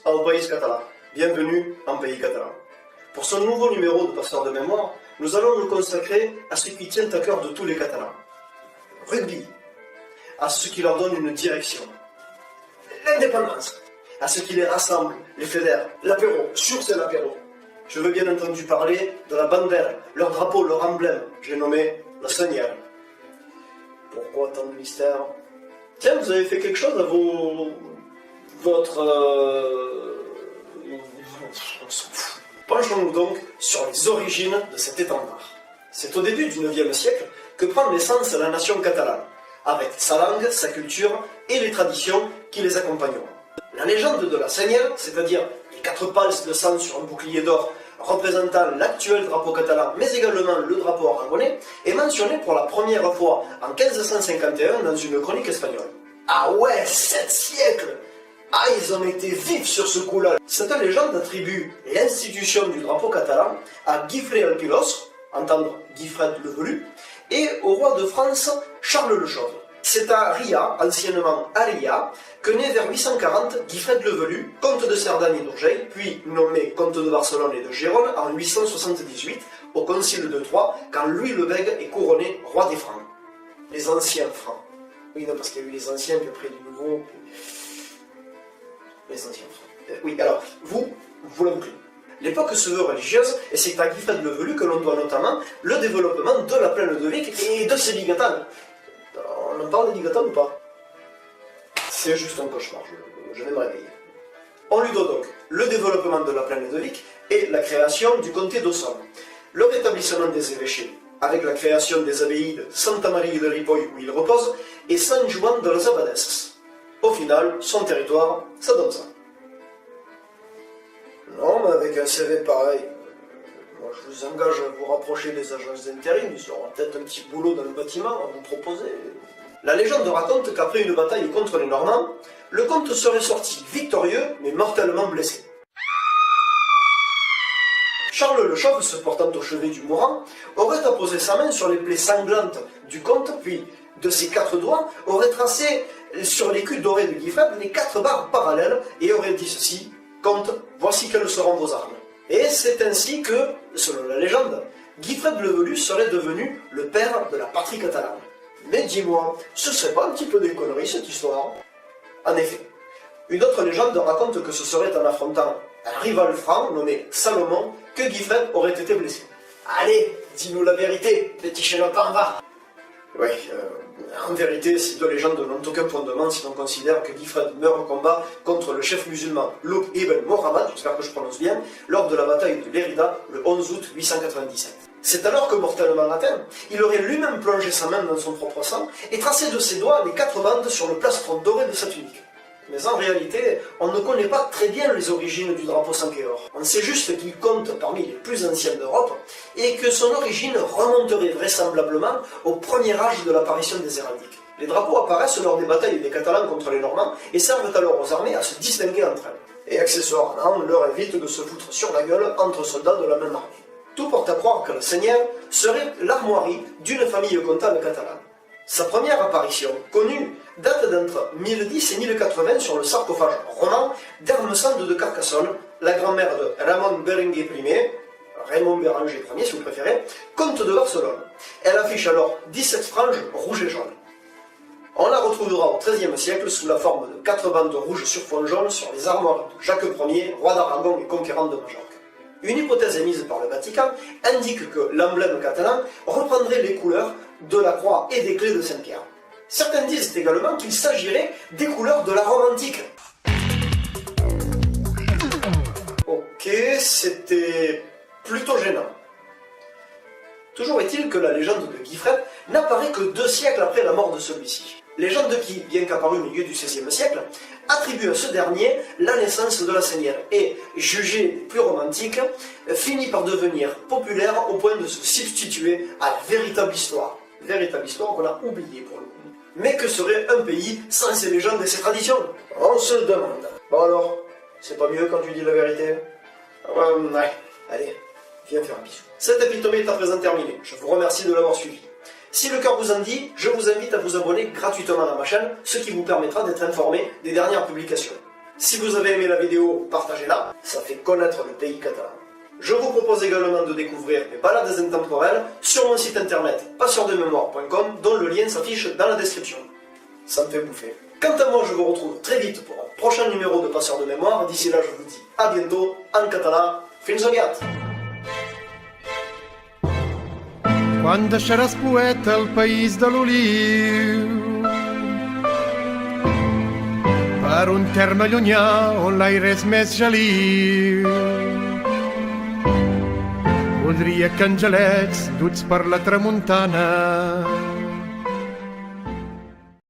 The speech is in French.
al País Català. Bienvenue en pays catalan. Pour ce nouveau numéro de Passeur de mémoire, nous allons nous consacrer à ce qui tient à cœur de tous les Catalans. Rugby, à ce qui leur donne une direction. L'indépendance, à ce qui les rassemble, les fédère. L'apéro, c'est l'apéro. Je veux bien entendu parler de la bandera, leur drapeau, leur emblème. J'ai nommé la senyera. Pourquoi tant de mystère? Tiens, vous avez fait quelque chose à votre... On s'en fout. Penchons-nous donc sur les origines de cet étendard. C'est au début du IXe siècle que prend naissance la nation catalane, avec sa langue, sa culture et les traditions qui les accompagneront. La légende de la senyera, c'est-à-dire les 4 palces de sang sur un bouclier d'or représentant l'actuel drapeau catalan, mais également le drapeau aragonais, est mentionnée pour la première fois en 1551 dans une chronique espagnole. Ah ouais, 7 siècles! Ah, ils ont été vifs sur ce coup-là. Cette légende attribue l'institution du drapeau catalan à Guifré el Pilós, entendre Guifred le Velu, et au roi de France Charles le Chauve. C'est à Ria, anciennement Aria, que naît vers 840 Guifred le Velu, comte de Cerdagne et d'Urgell, puis nommé comte de Barcelone et de Gérone en 878, au concile de Troyes, quand Louis le Bègue est couronné roi des Francs. Les anciens Francs. Oui, non, parce qu'il y a eu les anciens, puis après les nouveaux... Les anciens Francs. Oui, alors, vous la bouclez. L'époque se veut religieuse, et c'est à Guifred le Velu que l'on doit notamment le développement de la plaine de Vic et de ses ligatanes. On en parle des ligatanes ou pas? C'est juste un cauchemar, je vais me réveiller. On lui doit donc le développement de la plaine de Vic et la création du comté d'Ossone, le rétablissement des évêchés, avec la création des abbayes de Santa Maria de Ripoll où il repose, et San Juan de los Abades. Au final, son territoire, ça donne ça. Non, mais avec un CV pareil, moi je vous engage à vous rapprocher des agences d'intérim, ils auront peut-être un petit boulot dans le bâtiment à vous proposer. La légende raconte qu'après une bataille contre les Normands, le comte serait sorti victorieux, mais mortellement blessé. Charles le Chauve, se portant au chevet du mourant, aurait apposé sa main sur les plaies sanglantes du comte, puis, de ses 4 doigts, aurait tracé sur l'écu doré de Guifred les 4 barres parallèles et aurait dit ceci: comte, voici quelles seront vos armes. Et c'est ainsi que, selon la légende, Guifred le Velu serait devenu le père de la patrie catalane. Mais dis-moi, ce serait pas un petit peu des conneries cette histoire? En effet, une autre légende raconte que ce serait en affrontant un rival franc nommé Salomon que Guifred aurait été blessé. Allez, dis-nous la vérité, petit chénopan, va. Oui, en vérité, ces 2 légendes n'ont aucun fondement si l'on considère que Guifred meurt au combat contre le chef musulman Luq ibn Mohammed, j'espère que je prononce bien, lors de la bataille de Lérida le 11 août 897. C'est alors que, mortellement atteint, il aurait lui-même plongé sa main dans son propre sang et tracé de ses doigts les 4 bandes sur le plastron doré de sa tunique. Mais en réalité, on ne connaît pas très bien les origines du drapeau sangué or. On sait juste qu'il compte parmi les plus anciens d'Europe et que son origine remonterait vraisemblablement au premier âge de l'apparition des héraldiques. Les drapeaux apparaissent lors des batailles des Catalans contre les Normands et servent alors aux armées à se distinguer entre elles. Et accessoirement, leur évite de se foutre sur la gueule entre soldats de la même armée. Tout porte à croire que la senyera serait l'armoirie d'une famille comtale catalane. Sa première apparition, connue, date d'entre 1010 et 1080 sur le sarcophage roman d'Hermesande de Carcassonne, la grand-mère de Ramon Berenguer Ier, Raymond Béranger Ier si vous préférez, comte de Barcelone. Elle affiche alors 17 franges rouges et jaunes. On la retrouvera au XIIIe siècle sous la forme de 4 bandes rouges sur fond jaune sur les armoires de Jacques Ier, roi d'Aragon et conquérant de Majorque. Une hypothèse émise par le Vatican indique que l'emblème catalan reprendrait les couleurs de la croix et des clés de Saint-Pierre. Certains disent également qu'il s'agirait des couleurs de la Rome antique. Ok, c'était plutôt gênant. Toujours est-il que la légende de Guifred n'apparaît que 2 siècles après la mort de celui-ci. Légende qui, bien qu'apparue au milieu du XVIe siècle, attribue à ce dernier la naissance de la senyera et, jugée plus romantique, finit par devenir populaire au point de se substituer à la véritable histoire. Véritable histoire qu'on a oubliée pour le coup. Mais que serait un pays sans ses légendes et ses traditions? On se le demande. Bon alors, c'est pas mieux quand tu dis la vérité? Ouais, allez, viens faire un bisou. Cette épitomie est à présent terminée. Je vous remercie de l'avoir suivi. Si le cœur vous en dit, je vous invite à vous abonner gratuitement à ma chaîne, ce qui vous permettra d'être informé des dernières publications. Si vous avez aimé la vidéo, partagez-la, ça fait connaître le pays catalan. Je vous propose également de découvrir mes balades intemporelles sur mon site internet passeurdemémoire.com dont le lien s'affiche dans la description. Ça me fait bouffer. Quant à moi, je vous retrouve très vite pour un prochain numéro de Passeur de Mémoire. D'ici là, je vous dis à bientôt en català. Fins aviat! Quan deixaràs poeta el país de l'oliu per un terme llunyà on l'aire és més geliu. Voldria que angelets duts per la tramuntana